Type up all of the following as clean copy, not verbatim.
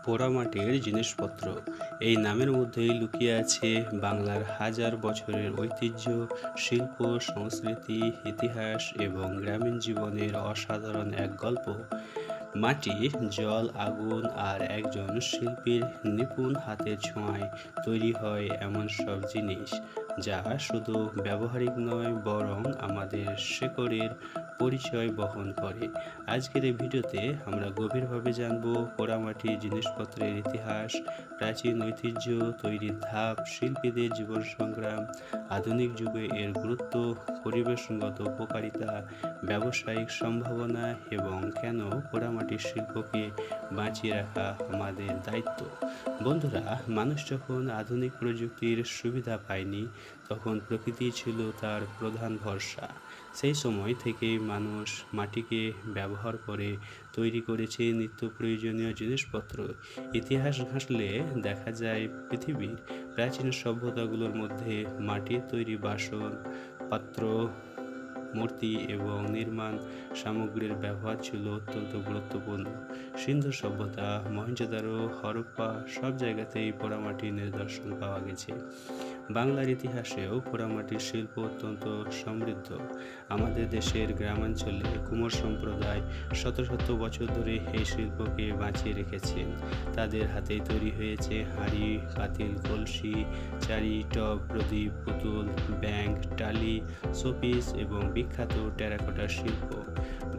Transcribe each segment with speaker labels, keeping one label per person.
Speaker 1: পোড়ামাটির জিনিসপত্র এই নামের মধ্যেই লুকিয়ে আছে বাংলার হাজার বছরের ঐতিহ্য, শিল্প, সংস্কৃতি, ইতিহাস এবং গ্রামীণ জীবনের অসাধারণ এক গল্প। মাটি, জল, আগুন আর একজন শিল্পীর নিপুণ হাতের ছোঁয়ায় তৈরি হয় এমন সব জিনিস যা শুধু ব্যবহারিক নয় বরং আমাদের শেকড়ের পরিচয় বহন করে। আজকের এই ভিডিওতে আমরা গভীরভাবে জানব পোড়ামাটির জিনিসপত্রের ইতিহাস, প্রাচীন ঐতিহ্য, তৈরির ধাপ, শিল্পীদের জীবন সংগ্রাম, আধুনিক যুগে এর গুরুত্ব, পরিবেশগত উপকারিতা, ব্যবসায়িক সম্ভাবনা এবং কেন পোড়ামাটির শিল্পকে বাঁচিয়ে রাখা আমাদের দায়িত্ব। বন্ধুরা, মানুষ যখন আধুনিক প্রযুক্তির সুবিধা পায়নি তখন প্রকৃতি ছিল তার প্রধান ভরসা। সেই সময় থেকেই মানুষ মাটিকে ব্যবহার করে তৈরি করেছে নিত্য প্রয়োজনীয় জিনিসপত্র। ইতিহাস ঘাঁটলে দেখা যায় পৃথিবীর প্রাচীন সভ্যতাগুলোর মধ্যে মাটির তৈরি বাসন, পাত্র, মূর্তি এবং নির্মাণ সামগ্রীর ব্যবহার ছিল অত্যন্ত গুরুত্বপূর্ণ। সিন্ধু সভ্যতা, মহেঞ্জোদারো, হরপ্পা সব জায়গাতেই পোড়ামাটির নিদর্শন পাওয়া গেছে। বাংলার ইতিহাসেও পোড়ামাটির শিল্প অত্যন্ত সমৃদ্ধ। আমাদের দেশের গ্রামাঞ্চলে কুমোর সম্প্রদায় শত শত বছর ধরে এই শিল্পকে বাঁচিয়ে রেখেছেন। তাদের হাতেই তৈরি হয়েছে হাঁড়ি, পাতিল, কলসি, চারি, টব, প্রদীপ, পুতুল, ব্যাংক, টালি, শোপিস এবং বিখ্যাত টেরাকোটা শিল্প।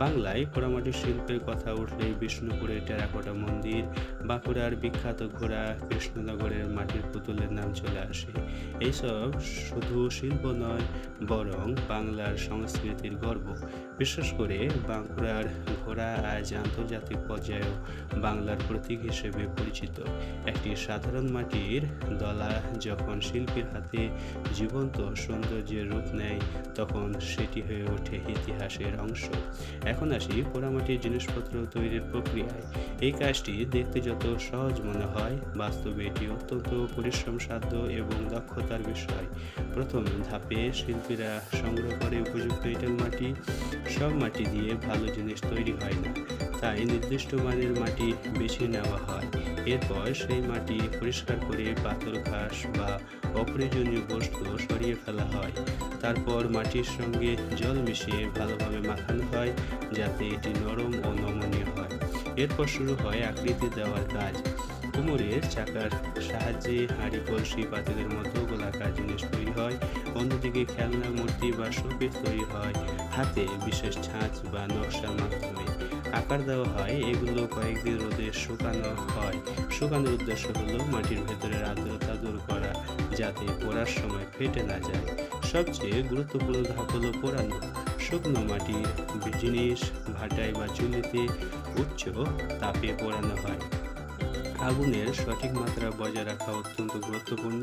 Speaker 1: বাংলায় পোড়ামাটির শিল্পের কথা উঠলেই বিষ্ণুপুরের টেরাকোটা মন্দির, বাঁকুড়ার বিখ্যাত ঘোড়া, কৃষ্ণনগরের মাটির পুতুলের নাম চলে আসে। এইসব শুধু শিল্প নয় বরং বাংলার সংস্কৃতির গর্ব। বিশেষ করে বাঁকুড়ার ঘোড়া আজ আন্তর্জাতিক পর্যায়েও বাংলার প্রতীক হিসেবে পরিচিত। একটি সাধারণ মাটির দলা যখন শিল্পীর হাতে জীবন্ত সৌন্দর্যের রূপ নেয় তখন সেটি হয়ে ওঠে ইতিহাসের অংশ। এখন আসি পোড়ামাটির জিনিসপত্র তৈরির প্রক্রিয়ায়। এই কাজটি দেখতে যত সহজ মনে হয়, বাস্তবে এটি অত্যন্ত পরিশ্রমসাধ্য এবং দক্ষতার বিষয়। প্রথম ধাপে শিল্পীরা সংগ্রহ করে উপযুক্ত এঁটেল মাটি। সব মাটি দিয়ে ভালো জিনিস তৈরি হয় না, তাই নির্দিষ্ট মানের মাটি বেছে নেওয়া হয়। এরপর সেই মাটি পরিষ্কার করে পাথর, ঘাস বা অপ্রয়োজনীয় বস্তু সরিয়ে ফেলা হয়। তারপর মাটির সঙ্গে জল মিশিয়ে ভালোভাবে মাখানো হয় যাতে এটি নরম ও নমনীয় হয়। এরপর শুরু হয় আকৃতি দেওয়ার কাজ। কুমোরের চাকার সাহায্যে হাঁড়ি, কলসি, পাতিলের মতো গোলাকার জিনিস তৈরি হয়। অন্যদিকে খেলনা, মূর্তি বা শোপিস তৈরি হয় হাতে বিশেষ ছাঁচ বা নকশার মাধ্যমে। আকার দেওয়া হয়, এগুলো কয়েকদিন রোদে শুকানো হয়। শুকানোর উদ্দেশ্য হলো মাটির ভেতরের আর্দ্রতা দূর করা যাতে পোড়ার সময় ফেটে না যায়। সবচেয়ে গুরুত্বপূর্ণ ধাপ হলো পোড়ানো। শুকনো মাটির জিনিস ভাটায় বা চুল্লিতে উচ্চ তাপে পোড়ানো হয়। আগুনের সঠিক মাত্রা বজায় রাখা অত্যন্ত গুরুত্বপূর্ণ,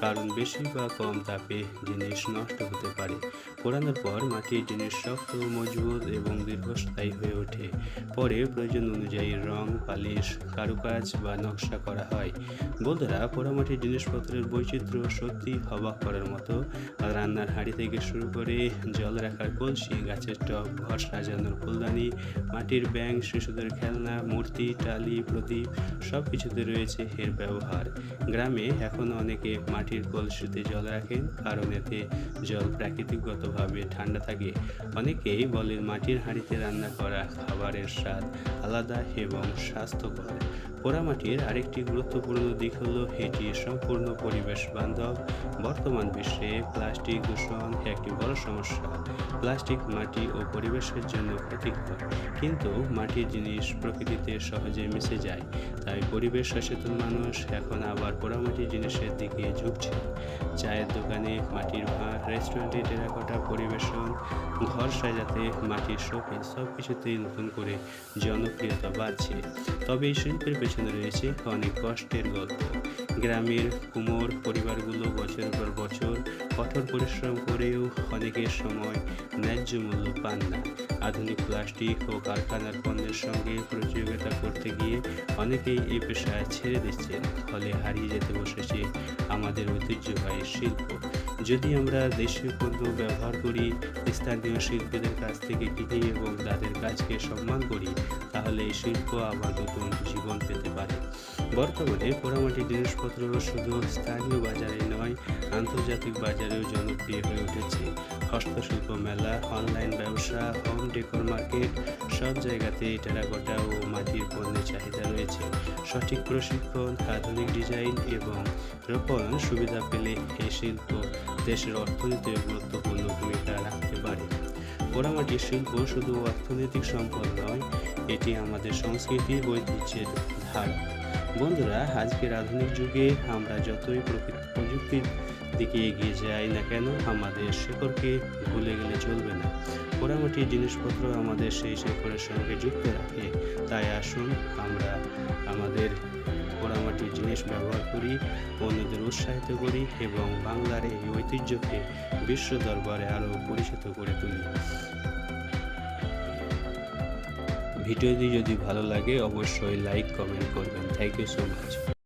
Speaker 1: কারণ বেশি বা কম তাপে জিনিস নষ্ট হতে পারে। পোড়ানোর পর মাটির জিনিস শক্ত, মজবুত এবং দীর্ঘস্থায়ী হয়ে ওঠে। পরে প্রয়োজন অনুযায়ী রং, পালিশ, কারুকাজ বা নকশা করা হয়। বন্ধুরা, পোড়ামাটির জিনিসপত্রের বৈচিত্র্য সত্যি অবাক করার মতো। রান্নার হাঁড়ি থেকে শুরু করে জল রাখার কলসি, গাছের টব, ঘর সাজানোর ফুলদানি, মাটির ব্যাংক, শিশুদের খেলনা, মূর্তি, টালি, প্রদীপ সব কিছুতে রয়েছে এর ব্যবহার। গ্রামে এখনও অনেকে মাটির কলসিতে জল রাখেন কারণ এতে জল প্রাকৃতিকগতভাবে ঠান্ডা থাকে। অনেকেই বলেন মাটির হাঁড়িতে রান্না করা খাবারের স্বাদ আলাদা এবং স্বাস্থ্যকর। পোড়ামাটির আরেকটি গুরুত্বপূর্ণ দিক হলো এটি সম্পূর্ণ পরিবেশ বান্ধব। বর্তমান বিশ্বে প্লাস্টিক দূষণ একটি বড় সমস্যা। প্লাস্টিক মাটি ও পরিবেশের জন্য ক্ষতিকর, কিন্তু মাটির জিনিস প্রকৃতিতে সহজে মিশে যায়। তাই পরিবেশ সচেতন মানুষ এখন আবার পোড়ামাটির জিনিসের দিকে ঝুঁকছে। চায়ের দোকানে মাটির ভাঁড়, রেস্টুরেন্টে টেরাকোটা পরিবেশন, ঘর সাজাতে মাটির শোপিস সব কিছুতেই নতুন করে জনপ্রিয়তা বাড়ছে। তবে এই শিল্পের পেছনে রয়েছে অনেক কষ্টের গল্প। গ্রামের কুমোর পরিবারগুলো বছরের পর বছর কঠোর পরিশ্রম করেও অনেকের সময় ন্যায্য মূল্য পান না। আধুনিক প্লাস্টিক ও কারখানার পণ্যের সঙ্গে প্রতিযোগিতা করতে গিয়ে অনেকেই এই পেশা ছেড়ে দিচ্ছেন, ফলে হারিয়ে যেতে বসেছে আমাদের ঐতিহ্যবাহী শিল্প। যদি আমরা দেশীয় পণ্য ব্যবহার করি, স্থানীয় শিল্পীদের কাছ থেকে কিনি এবং তাদের কাজকে সম্মান করি, তাহলে এই শিল্প আবার নতুন জীবন পেতে পারে। বর্তমানে পোড়ামাটির জিনিসপত্র শুধু স্থানীয় বাজারে নয়, আন্তর্জাতিক বাজারেও জনপ্রিয় হয়ে উঠেছে। হস্তশিল্প মেলা, অনলাইন ব্যবসা, হোম ডেকোর মার্কেট, সব জায়গাতেই টেরাকোটা ও মাটির পণ্যের চাহিদা রয়েছে। সঠিক প্রশিক্ষণ, আধুনিক ডিজাইন এবং রূপায়ণ সুবিধা পেলে এই শিল্প দেশের অর্থনীতিতে গুরুত্বপূর্ণ ভূমিকা রাখতে পারে। পোড়ামাটির শিল্প শুধু অর্থনৈতিক সম্পদ নয়, এটি আমাদের সংস্কৃতির ঐতিহ্যের ধারক। বন্ধুরা, আজকের আধুনিক যুগে আমরা যতই প্রযুক্তির দিকে এগিয়ে যাই না কেন, আমাদের শেকড়কে ভুলে গেলে চলবে না। পোড়ামাটির জিনিসপত্র আমাদের সেই শেকড়ের সঙ্গে যুক্ত রাখে। তাই আসুন আমরা আমাদের পোড়ামাটির জিনিস ব্যবহার করি, অন্যদের উৎসাহিত করি এবং বাংলার এই ঐতিহ্যকে বিশ্ব দরবারে আরও পরিচিত করে তুলি। ভিডিওটি যদি ভালো লাগে অবশ্যই লাইক কমেন্ট করবেন। Thank you so much.